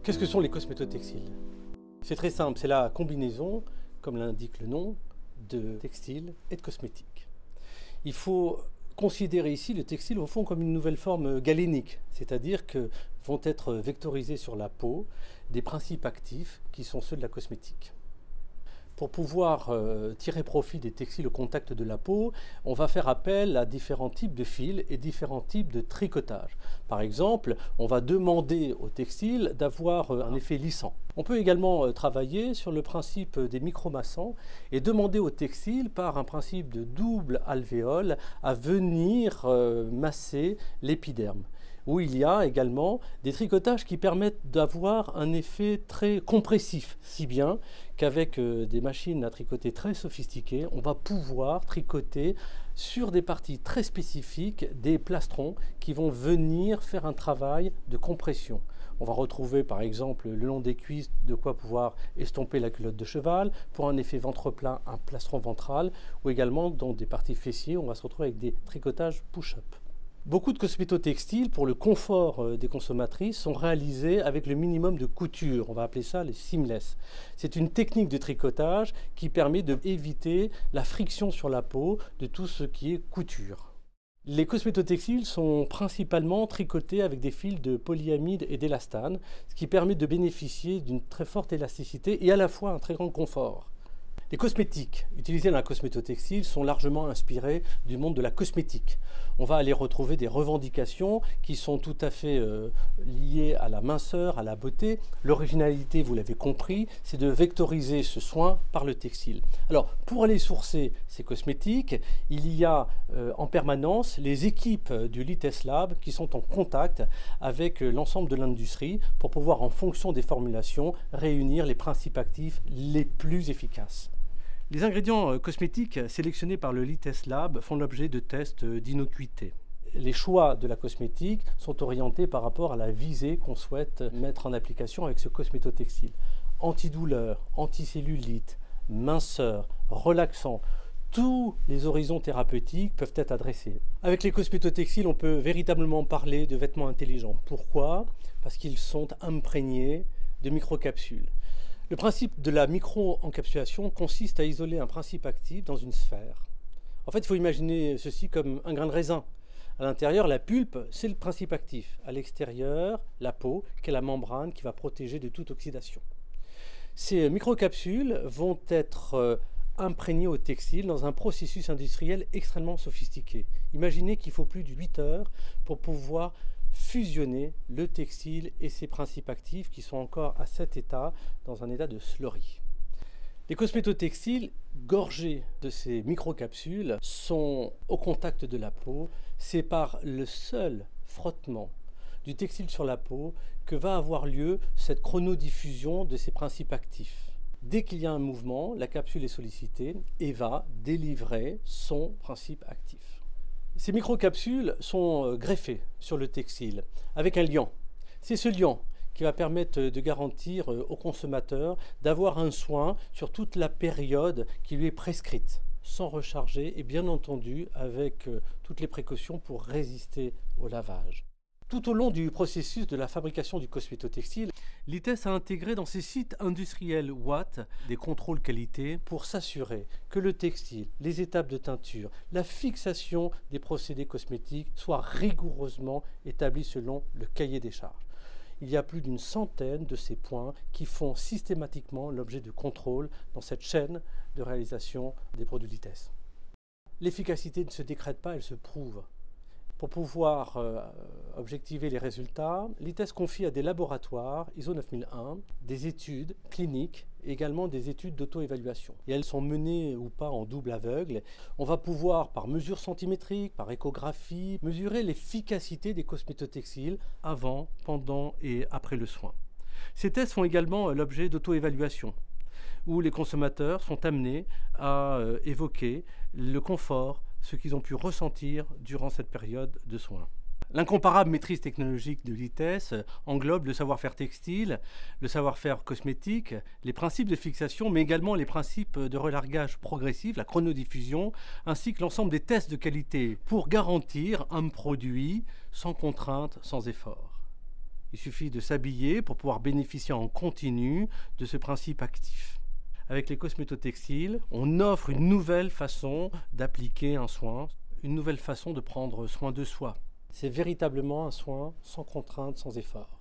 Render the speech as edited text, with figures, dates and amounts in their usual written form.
Qu'est-ce que sont les cosmétotextiles? C'est très simple, c'est la combinaison, comme l'indique le nom, de textile et de cosmétique. Il faut considérer ici le textile au fond comme une nouvelle forme galénique, c'est-à-dire que vont être vectorisés sur la peau des principes actifs qui sont ceux de la cosmétique. Pour pouvoir tirer profit des textiles au contact de la peau, on va faire appel à différents types de fils et différents types de tricotage. Par exemple, on va demander au textile d'avoir un effet lissant. On peut également travailler sur le principe des micromassants et demander au textile, par un principe de double alvéole, à venir masser l'épiderme, où il y a également des tricotages qui permettent d'avoir un effet très compressif, si bien qu'avec des machines à tricoter très sophistiquées, on va pouvoir tricoter sur des parties très spécifiques des plastrons qui vont venir faire un travail de compression. On va retrouver par exemple le long des cuisses de quoi pouvoir estomper la culotte de cheval, pour un effet ventre plat, un plastron ventral, ou également dans des parties fessiers, on va se retrouver avec des tricotages push-up. Beaucoup de cosmétotextiles, pour le confort des consommatrices, sont réalisés avec le minimum de couture. On va appeler ça les seamless. C'est une technique de tricotage qui permet d'éviter la friction sur la peau de tout ce qui est couture. Les cosmétotextiles sont principalement tricotés avec des fils de polyamide et d'élastane, ce qui permet de bénéficier d'une très forte élasticité et à la fois un très grand confort. Les cosmétiques utilisés dans la cosmétotextile sont largement inspirés du monde de la cosmétique. On va aller retrouver des revendications qui sont tout à fait liées à la minceur, à la beauté. L'originalité, vous l'avez compris, c'est de vectoriser ce soin par le textile. Alors, pour aller sourcer ces cosmétiques, il y a en permanence les équipes du Litest Lab qui sont en contact avec l'ensemble de l'industrie pour pouvoir, en fonction des formulations, réunir les principes actifs les plus efficaces. Les ingrédients cosmétiques sélectionnés par le Litest Lab font l'objet de tests d'innocuité. Les choix de la cosmétique sont orientés par rapport à la visée qu'on souhaite mettre en application avec ce cosmétotextile. Antidouleur, anticellulite, minceur, relaxant, tous les horizons thérapeutiques peuvent être adressés. Avec les cosmétotextiles, on peut véritablement parler de vêtements intelligents. Pourquoi? Parce qu'ils sont imprégnés de microcapsules. Le principe de la micro-encapsulation consiste à isoler un principe actif dans une sphère. En fait, il faut imaginer ceci comme un grain de raisin. À l'intérieur, la pulpe, c'est le principe actif. À l'extérieur, la peau, qui est la membrane qui va protéger de toute oxydation. Ces microcapsules vont être imprégnées au textile dans un processus industriel extrêmement sophistiqué. Imaginez qu'il faut plus de 8 heures pour pouvoir fusionner le textile et ses principes actifs qui sont encore à cet état, dans un état de slurry. Les cosmétotextiles gorgés de ces microcapsules sont au contact de la peau. C'est par le seul frottement du textile sur la peau que va avoir lieu cette chronodiffusion de ces principes actifs. Dès qu'il y a un mouvement, la capsule est sollicitée et va délivrer son principe actif. Ces microcapsules sont greffées sur le textile avec un liant. C'est ce liant qui va permettre de garantir au consommateur d'avoir un soin sur toute la période qui lui est prescrite, sans recharger et bien entendu avec toutes les précautions pour résister au lavage. Tout au long du processus de la fabrication du cosmétotextile, Litest a intégré dans ses sites industriels Watt des contrôles qualité pour s'assurer que le textile, les étapes de teinture, la fixation des procédés cosmétiques soient rigoureusement établis selon le cahier des charges. Il y a plus d'une centaine de ces points qui font systématiquement l'objet de contrôles dans cette chaîne de réalisation des produits Litest. L'efficacité ne se décrète pas, elle se prouve. Pour pouvoir objectiver les résultats, Litest confie à des laboratoires ISO 9001 des études cliniques et également des études d'auto-évaluation. Et elles sont menées ou pas en double aveugle. On va pouvoir, par mesure centimétrique, par échographie, mesurer l'efficacité des cosmétotextiles avant, pendant et après le soin. Ces tests font également l'objet d'auto-évaluation, où les consommateurs sont amenés à évoquer le confort, ce qu'ils ont pu ressentir durant cette période de soins. L'incomparable maîtrise technologique de Litest englobe le savoir-faire textile, le savoir-faire cosmétique, les principes de fixation, mais également les principes de relargage progressif, la chronodiffusion, ainsi que l'ensemble des tests de qualité pour garantir un produit sans contrainte, sans effort. Il suffit de s'habiller pour pouvoir bénéficier en continu de ce principe actif. Avec les cosmétotextiles, on offre une nouvelle façon d'appliquer un soin, une nouvelle façon de prendre soin de soi. C'est véritablement un soin sans contrainte, sans effort.